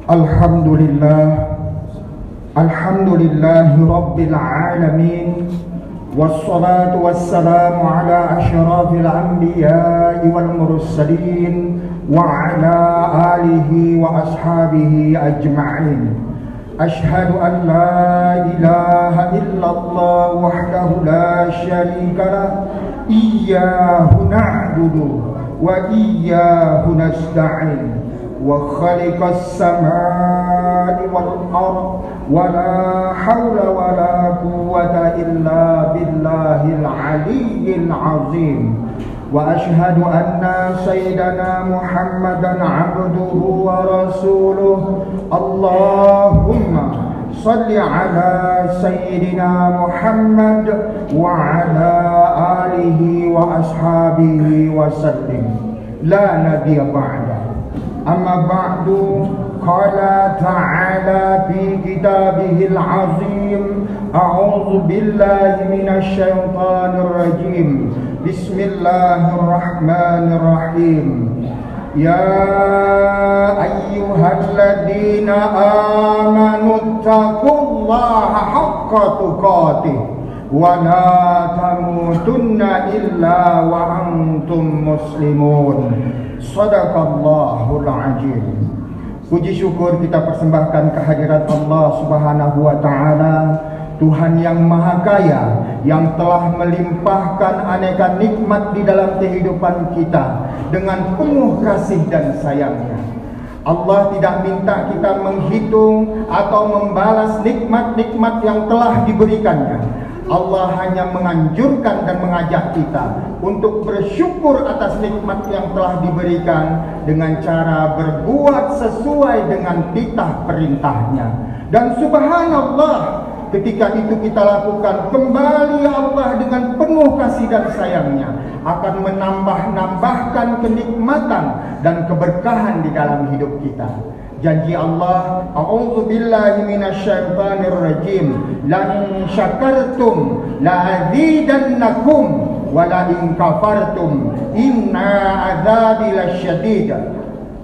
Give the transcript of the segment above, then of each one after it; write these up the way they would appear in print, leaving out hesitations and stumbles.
Alhamdulillah, alhamdulillahi rabbil alamin, wassalatu wassalamu ala asyrafil anbiya'i wal mursalin wa ala alihi wa ashabihi ajma'in. Ashhadu an la ilaha illallah wahdahu la syarika lah, iyyahu na'budu wa iyyahu nasta'in. وخلق السماء والأرض ولا حول ولا قوة إلا بالله العلي العظيم وأشهد أن سيدنا محمدا عبده ورسوله اللهم صل على سيدنا محمد وعلى آله وأصحابه وسلم لا نبي بعده. أما بعد قال تعالى في كتابه العظيم أعوذ بالله من الشيطان الرجيم بسم الله الرحمن الرحيم يا أيها الذين آمنوا اتقوا الله حق تقاته ولا تموتن إلا وأنتم مسلمون. Sadaqallahul azim. Puji syukur kita persembahkan kehadirat Allah Subhanahu wa taala, Tuhan yang Maha Kaya, yang telah melimpahkan aneka nikmat di dalam kehidupan kita dengan penuh kasih dan sayangnya. Allah tidak minta kita menghitung atau membalas nikmat-nikmat yang telah diberikannya. Allah hanya menganjurkan dan mengajak kita untuk bersyukur atas nikmat yang telah diberikan dengan cara berbuat sesuai dengan titah perintahnya. Dan subhanallah, ketika itu kita lakukan, kembali Allah dengan penuh kasih dan sayangnya akan menambahkan kenikmatan dan keberkahan di dalam hidup kita. Janji Allah, a'udzu billahi minasyaitonir rajim, lan syakartum la azidannakum wa la in kafartum inna adzabi lasyadid.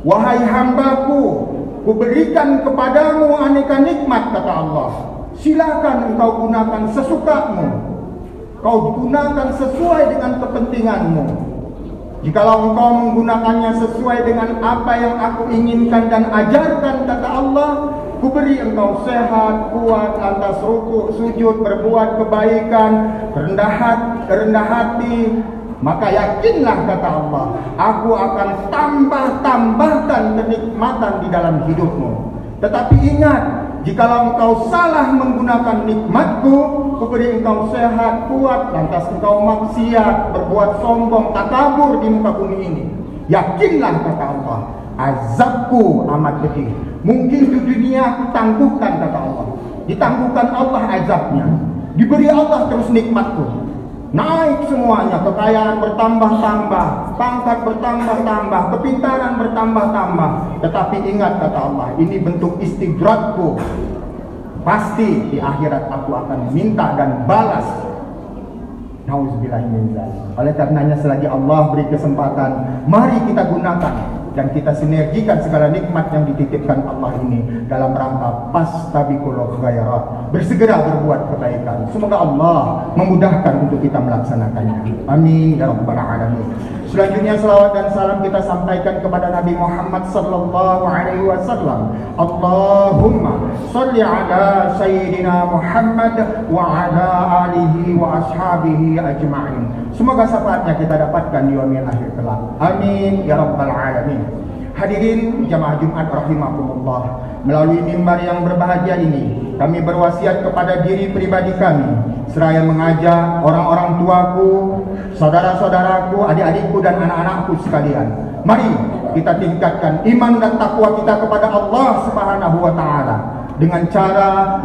Wahai hambaku, kuberikan kepadamu aneka nikmat, kata Allah. Silakan engkau gunakan sesukamu, kau gunakan sesuai dengan kepentinganmu. Jikalau engkau menggunakannya sesuai dengan apa yang aku inginkan dan ajarkan, kata Allah, kuberi engkau sehat, kuat, lantas rukuk, sujud, berbuat kebaikan, rendah hati, maka yakinlah, kata Allah, aku akan tambahkan kenikmatan di dalam hidupmu. Tetapi ingat, jikalau engkau salah menggunakan nikmatku, kuberi engkau sehat, kuat, lantas engkau maksiat, berbuat sombong, takabur di muka bumi ini, yakinlah, kata Allah, azabku amat pedih. Mungkin di dunia aku tangguhkan, kata Allah, ditangguhkan Allah azabnya, diberi Allah terus nikmatku, naik semuanya, kekayaan bertambah-tambah, pangkat bertambah-tambah, kepintaran bertambah-tambah. Tetapi ingat, kata Allah, ini bentuk istidrakku. Pasti di akhirat aku akan minta dan balas. Nauzubillahi min dzalik. Oleh karenanya selagi Allah beri kesempatan, mari kita gunakan dan kita sinergikan segala nikmat yang dititipkan Allah ini dalam rangka fastabiqul khairat, bersegera berbuat kebaikan. Semoga Allah memudahkan untuk kita melaksanakannya. Amin ya rabbal alamin. Selanjutnya salawat dan salam kita sampaikan kepada Nabi Muhammad sallallahu alaihi wasallam. Allahumma shalli ala sayyidina Muhammad wa ala alihi wa ashabihi ajma'in. Semoga syafaatnya kita dapatkan di yaumil akhir kelak. Amin ya rabbal alamin. Hadirin jamaah Jumat rahimakumullah, melalui mimbar yang berbahagia ini kami berwasiat kepada diri pribadi kami seraya mengajak orang-orang tuaku, saudara-saudaraku, adik-adikku dan anak-anakku sekalian. Mari kita tingkatkan iman dan takwa kita kepada Allah Subhanahu wa taala dengan cara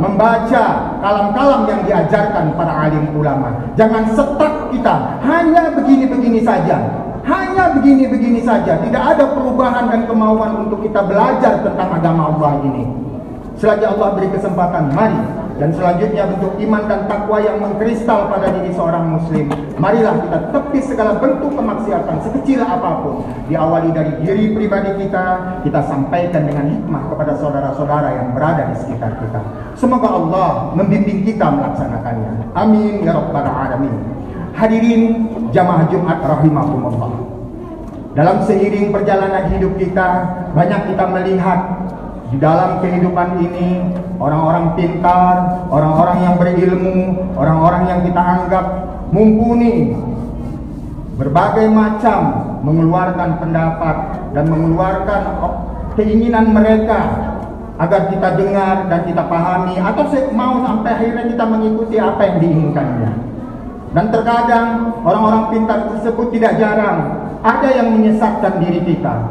membaca kalam-kalam yang diajarkan para alim ulama. Jangan setak kita hanya begini-begini saja. Hanya begini-begini saja, tidak ada perubahan dan kemauan untuk kita belajar tentang agama Allah ini. Selagi Allah beri kesempatan, mari Dan selanjutnya bentuk iman dan takwa yang mengkristal pada diri seorang muslim. Marilah kita tepis segala bentuk kemaksiatan sekecil apapun. Diawali dari diri pribadi kita sampaikan dengan hikmah kepada saudara-saudara yang berada di sekitar kita. Semoga Allah membimbing kita melaksanakannya. Amin ya rabbal alamin. Hadirin jamaah Jumat rahimakumullah. Dalam seiring perjalanan hidup kita, banyak kita melihat di dalam kehidupan ini orang-orang pintar, orang-orang yang berilmu, orang-orang yang kita anggap mumpuni, berbagai macam mengeluarkan pendapat dan mengeluarkan keinginan mereka agar kita dengar dan kita pahami, atau mau sampai akhirnya kita mengikuti apa yang diinginkannya. Dan terkadang orang-orang pintar tersebut tidak jarang ada yang menyesatkan diri kita,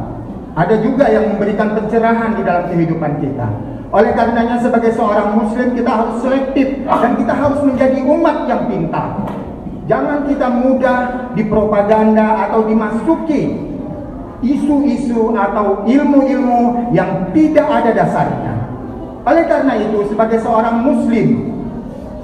ada juga yang memberikan pencerahan di dalam kehidupan kita. Oleh karenanya sebagai seorang muslim kita harus selektif dan kita harus menjadi umat yang pintar. Jangan kita mudah dipropaganda atau dimasuki isu-isu atau ilmu-ilmu yang tidak ada dasarnya. Oleh karena itu sebagai seorang muslim,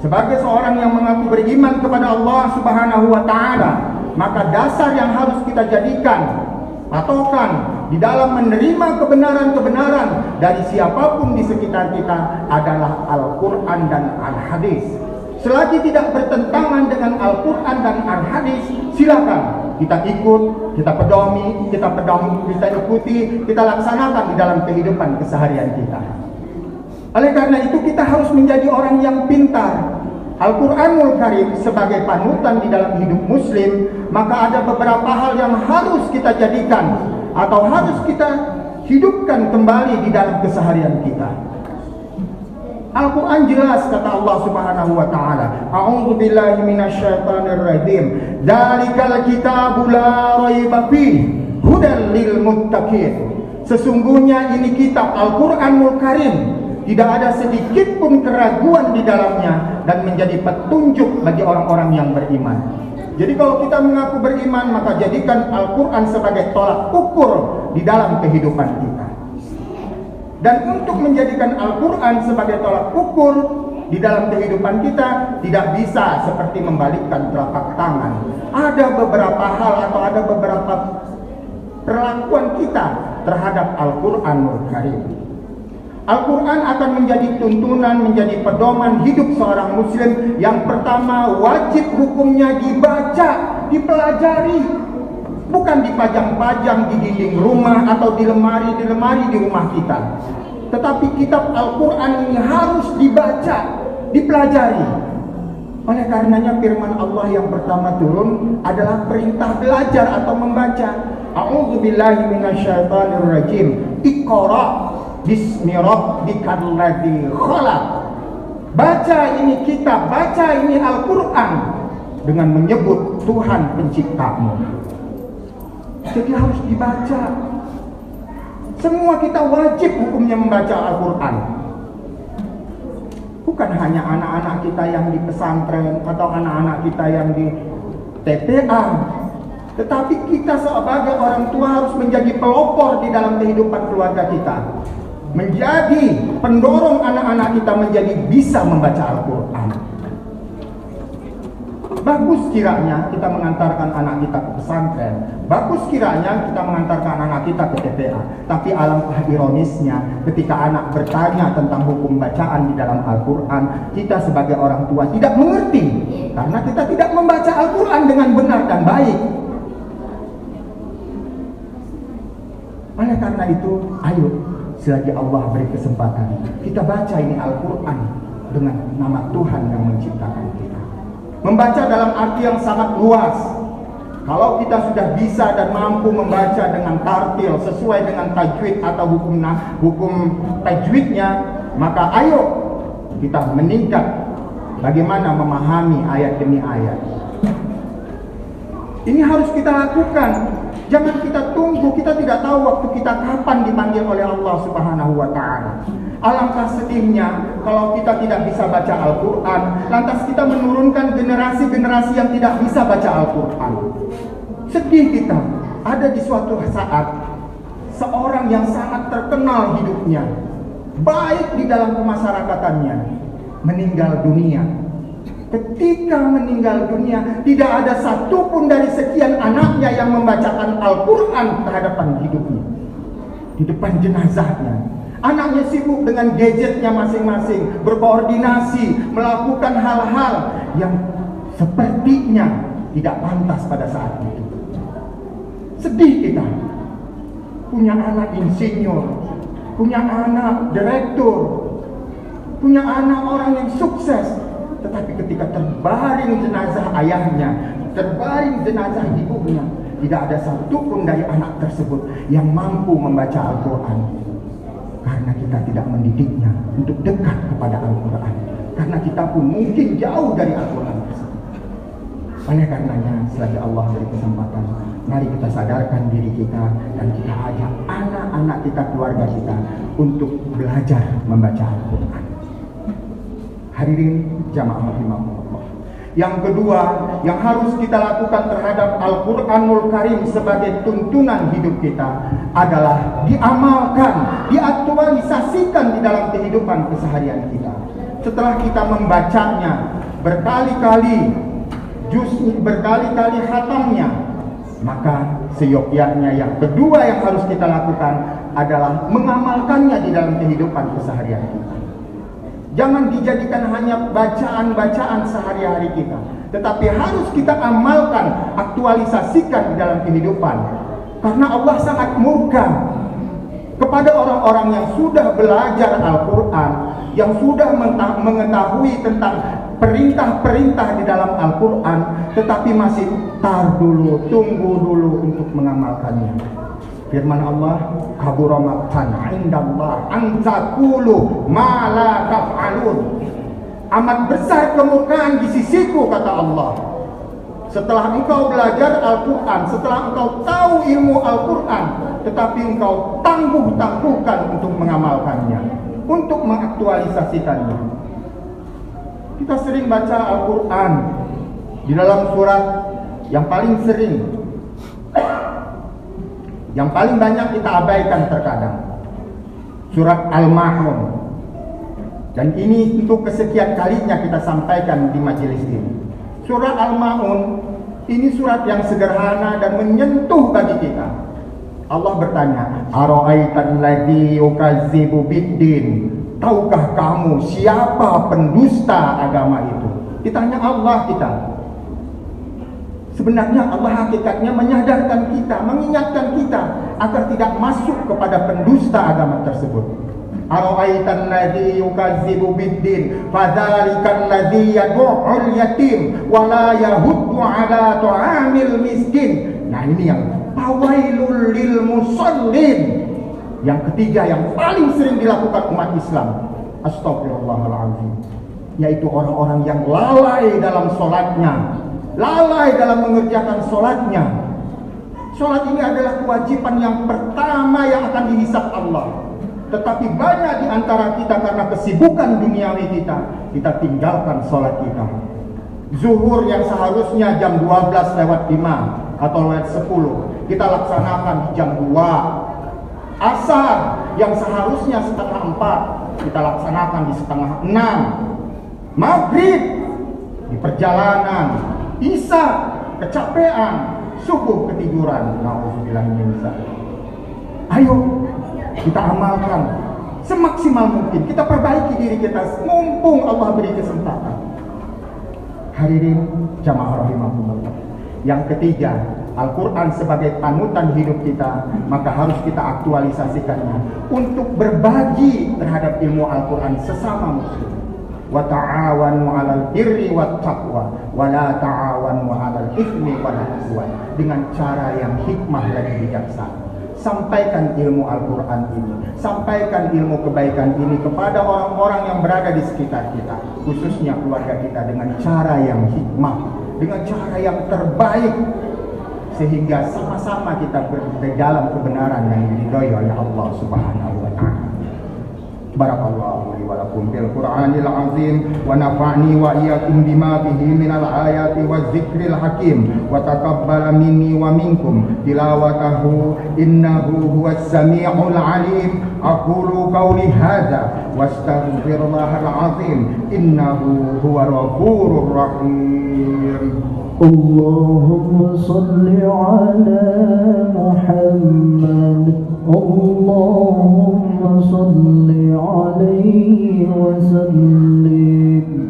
sebagai seorang yang mengaku beriman kepada Allah Subhanahu wa taala, maka dasar yang harus kita jadikan patokan di dalam menerima kebenaran-kebenaran dari siapapun di sekitar kita adalah Al-Quran dan Al-Hadis. Selagi tidak bertentangan dengan Al-Quran dan Al-Hadis, silakan kita ikut, kita pedomi, kita ikuti, kita laksanakan di dalam kehidupan keseharian kita. Oleh karena itu kita harus menjadi orang yang pintar. Al-Quranul Karim sebagai panutan di dalam hidup muslim, maka ada beberapa hal yang harus kita jadikan atau harus kita hidupkan kembali di dalam keseharian kita. Al-Quran jelas kata Allah Subhanahu wa taala, A'udzu billahi minasyaitonir rajim. Dzalikal kitabu la raiba fihi hudan lil muttaqin. Sesungguhnya ini kitab Al-Quranul Karim, tidak ada sedikit pun keraguan di dalamnya dan menjadi petunjuk bagi orang-orang yang beriman. Jadi kalau kita mengaku beriman, maka jadikan Al-Quran sebagai tolak ukur di dalam kehidupan kita. Dan untuk menjadikan Al-Quran sebagai tolak ukur di dalam kehidupan kita, tidak bisa seperti membalikkan telapak tangan. Ada beberapa hal atau ada beberapa perlakuan kita terhadap Al-Quranul Karim. Al-Quran akan menjadi tuntunan, menjadi pedoman hidup seorang muslim. Yang pertama, wajib hukumnya dibaca, dipelajari. Bukan dipajang-pajang di dinding rumah atau di lemari di rumah kita. Tetapi kitab Al-Quran ini harus dibaca, dipelajari. Oleh karenanya firman Allah yang pertama turun adalah perintah belajar atau membaca. A'udzu billahi minasyaitonir rajim. Iqra bismi rabbikal ladzi khalaq. Baca ini kitab, baca ini Al-Quran dengan menyebut Tuhan penciptamu. Jadi harus dibaca. Semua kita wajib hukumnya membaca Al-Quran. Bukan hanya anak-anak kita yang di pesantren atau anak-anak kita yang di TPA, tetapi kita sebagai orang tua harus menjadi pelopor di dalam kehidupan keluarga kita, menjadi pendorong anak-anak kita menjadi bisa membaca Al-Quran. Bagus kiranya kita mengantarkan anak kita ke pesantren, bagus kiranya kita mengantarkan anak kita ke TPA. Tapi alangkah ironisnya ketika anak bertanya tentang hukum bacaan di dalam Al-Quran, kita sebagai orang tua tidak mengerti karena kita tidak membaca Al-Quran dengan benar dan baik. Oleh karena itu, ayo selagi Allah beri kesempatan, kita baca ini Al-Quran dengan nama Tuhan yang menciptakan kita. Membaca dalam arti yang sangat luas. Kalau kita sudah bisa dan mampu membaca dengan tartil sesuai dengan tajwid atau hukum tajwidnya, maka ayo kita meningkat bagaimana memahami ayat demi ayat. Ini harus kita lakukan. Jangan kita tunggu, kita tidak tahu waktu kita kapan dipanggil oleh Allah Subhanahu wa taala. Alangkah sedihnya kalau kita tidak bisa baca Al-Quran, lantas kita menurunkan generasi-generasi yang tidak bisa baca Al-Quran. Sedih kita. Ada di suatu saat seorang yang sangat terkenal hidupnya, baik di dalam pemasyarakatannya, meninggal dunia. Ketika meninggal dunia, tidak ada satupun dari sekian anaknya yang membacakan Al-Quran kehadapan hidupnya, di depan jenazahnya. Anaknya sibuk dengan gadgetnya masing-masing, berkoordinasi, melakukan hal-hal yang sepertinya tidak pantas pada saat itu. Sedih kita, punya anak insinyur, punya anak direktur, punya anak orang yang sukses, tetapi ketika terbaring jenazah ayahnya, terbaring jenazah ibunya, tidak ada satupun dari anak tersebut yang mampu membaca Al-Quran. Karena kita tidak mendidiknya untuk dekat kepada Al-Quran. Karena kita pun mungkin jauh dari Al-Quran tersebut. Oleh karenanya, selagi Allah beri kesempatan, mari kita sadarkan diri kita dan kita ajak anak-anak kita, keluarga kita untuk belajar membaca Al-Quran. Hadirin jamaah rahimahumullah. Yang kedua yang harus kita lakukan terhadap Al-Quranul Karim sebagai tuntunan hidup kita adalah diamalkan, diaktualisasikan di dalam kehidupan keseharian kita. Setelah kita membacanya berkali-kali, berkali-kali khatamnya, maka seyogyanya yang kedua yang harus kita lakukan adalah mengamalkannya di dalam kehidupan keseharian kita. Jangan dijadikan hanya bacaan-bacaan sehari-hari kita, tetapi harus kita amalkan, aktualisasikan di dalam kehidupan. Karena Allah sangat murka kepada orang-orang yang sudah belajar Al-Quran, yang sudah mengetahui tentang perintah-perintah di dalam Al-Quran, tetapi masih tunggu dulu untuk mengamalkannya. Firman Allah, kabura maqtan 'indallah an taqulu ma la taf'alun. Amat besar kemurkaan di sisiku, kata Allah. Setelah engkau belajar Al-Quran, setelah engkau tahu ilmu Al-Quran, tetapi engkau tangguh-tangguhkan untuk mengamalkannya, untuk mengaktualisasikannya. Kita sering baca Al-Quran di dalam surat yang paling sering, yang paling banyak kita abaikan terkadang, surat Al-Ma'un. Dan ini untuk kesekian kalinya kita sampaikan di majelis ini. Surat Al-Ma'un ini surat yang sederhana dan menyentuh bagi kita. Allah bertanya, ara'aitan ladzi yukazzibu biddin. Tahukah kamu siapa pendusta agama itu? Ditanya Allah kita. Sebenarnya Allah hakikatnya menyadarkan kita, mengingatkan kita agar tidak masuk kepada pendusta agama tersebut. Ara'aitan ladzi yukazzibu biddin fadzalikal ladzi yad'ul yatim wa la yahuddu 'ala ta'amil miskin. Nah, ini yang fawailul lil musallin. Yang ketiga yang paling sering dilakukan umat Islam, astagfirullahaladzim, yaitu orang-orang yang lalai dalam sholatnya, lalai dalam mengerjakan sholatnya. Sholat ini adalah kewajiban yang pertama yang akan dihisab Allah. Tetapi banyak di antara kita karena kesibukan duniawi kita tinggalkan sholat kita. Zuhur yang seharusnya jam 12:05 atau 10, kita laksanakan di jam 2. Asar yang seharusnya 3:30, kita laksanakan di 5:30. Maghrib di perjalanan. Isya kecapean, subuh ketiduran. Nauzubillah min dzalik. Ayo kita amalkan semaksimal mungkin. Kita perbaiki diri kita mumpung Allah beri kesempatan. Hadirin jamaah rahimahumullah. Yang ketiga, Al-Quran sebagai panutan hidup kita, maka harus kita aktualisasikannya untuk berbagi terhadap ilmu Al-Quran sesama muslim. Wa ta'awanu 'alal birri wat taqwa wa la ta'awanu 'alal itsmi wal 'udwan. Dengan cara yang hikmah dan bijaksana. Sampaikan ilmu Al-Quran ini, sampaikan ilmu kebaikan ini kepada orang-orang yang berada di sekitar kita, khususnya keluarga kita, dengan cara yang hikmah, dengan cara yang terbaik, sehingga sama-sama kita dalam kebenaran yang diridhai oleh Allah Subhanahu wa ta'ala. Barakallahu li wa lakum bil Qur'anil azim wa nafa'ni wa iyyakum bima fihi minal ayati waz zikril hakim wa taqabbal minni wa minkum tilawatahu innahu huwas samiul alim. aqulu qawli hadza wastaghfirullahal azim innahu huwal ghafurur rahim. Allahumma salli ala Muhammad, Allahumma salli alaihi wa sallim.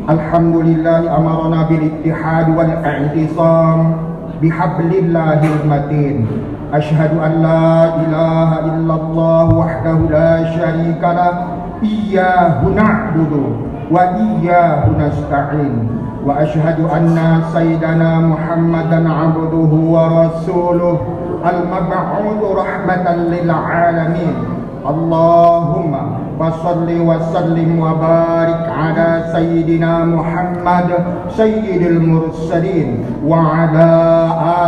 Alhamdulillah amarna bil ittihad wal i'tisam bihablillahil matin. Asyhadu an la ilaha illallah wahdahu la syarika lah, iyyahu na'budu wa iyyahu nasta'in, wa asyhadu anna sayyidana Muhammadan abduhu wa rasuluh al-mab'uts rahmatan lil alamin. Allahumma wasalli wa sallim wa barik ala sayyidina Muhammad sayyidil mursalin wa ala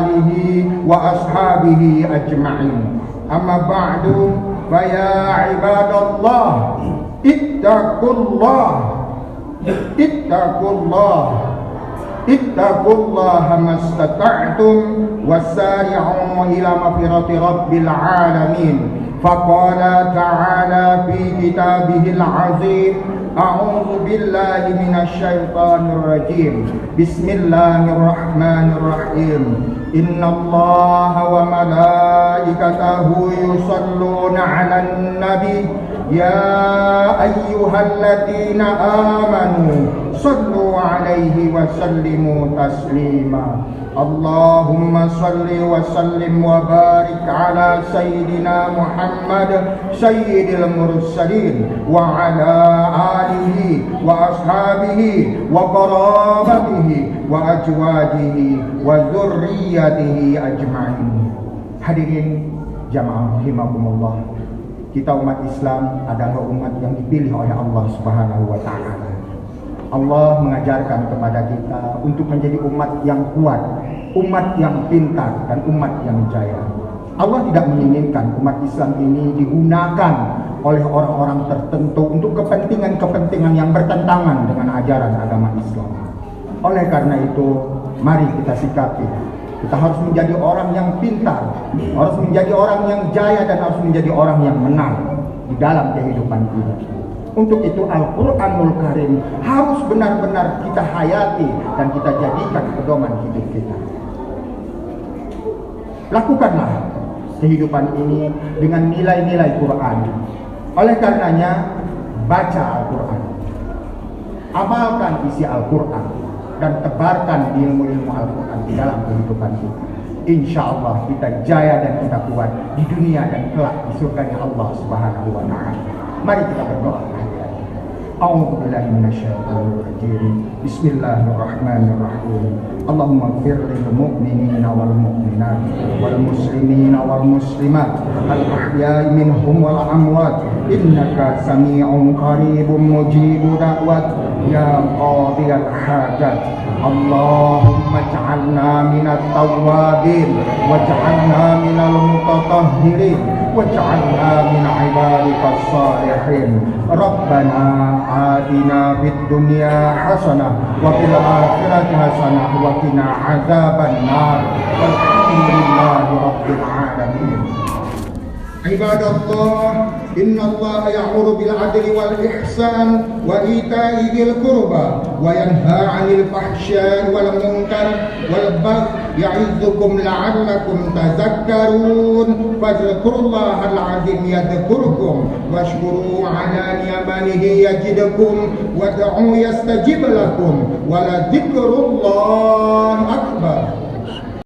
alihi wa ashabihi ajma'in. Amma ba'du, fa ya ibadallah ittaqullaha mastata'tum wasari'u ila maghfirati rabbil alamin. Faqala ta'ala fi kitabihil azim, a'udzu billahi minasy syaithanir rajim. Bismillahirrahmanirrahim. Innallaha wa malaikatahu yusholluna 'alan nabi ya ayyuhalladzina amanu shallu 'alaihi wa sallimu taslima. Allahumma salli wa sallim wa barik ala sayyidina Muhammad sayyidil mursalin wa ala alihi wa ashabihi wa qarabatihi wa azwajihi wa dzurriyyatihi ajma'in. Hadirin jamaah rahimakumullah, kita umat Islam adalah umat yang dipilih oleh Allah Subhanahu wa taala. Allah mengajarkan kepada kita untuk menjadi umat yang kuat, umat yang pintar, dan umat yang jaya. Allah tidak menginginkan umat Islam ini digunakan oleh orang-orang tertentu untuk kepentingan-kepentingan yang bertentangan dengan ajaran agama Islam. Oleh karena itu, mari kita sikapi. Kita harus menjadi orang yang pintar, harus menjadi orang yang jaya, dan harus menjadi orang yang menang di dalam kehidupan kita. Untuk itu Al-Quranul Karim harus benar-benar kita hayati dan kita jadikan pedoman hidup kita. Lakukanlah kehidupan ini dengan nilai-nilai Quran. Oleh karenanya, baca Al-Quran, amalkan isi Al-Quran, dan tebarkan ilmu-ilmu Al-Quran di dalam kehidupan kita. Insya Allah kita jaya dan kita kuat di dunia dan kelak di surganya Allah Subhanahu wa ta'ala. Mari kita berdoa. A'udzu billahi minasyaitonir rajim. Bismillahirrahmanirrahim. Allahumma ighfir lil mu'minina wal mu'minat wal muslimina wal muslimat al ahya'i minhum wal amwat innaka sami'un qaribun mujibud da'wat ya qadiyal hajat. Allahumma ij'alna minat tawwabin waj'alna minal mutatahhirin waj'alna min ibadikas salihin. Rabbana atina fid dunya hasanah wa fil akhirati hasanah wa qina adzabannar. Walhamdulillahi rabbil alamin. Ibadallah, innallaha ya'muru bil adli wal ihsan wa ita'i dzil qurba wa yanha 'anil fahsya'i wal munkar wal baghi ya'idzukum la'allakum tadhakkarun. Fadhkurullahal 'azim yadhkurkum washkuru 'ala ni'matihi yazidkum wad'u yastajib lakum wa la dzikrullahi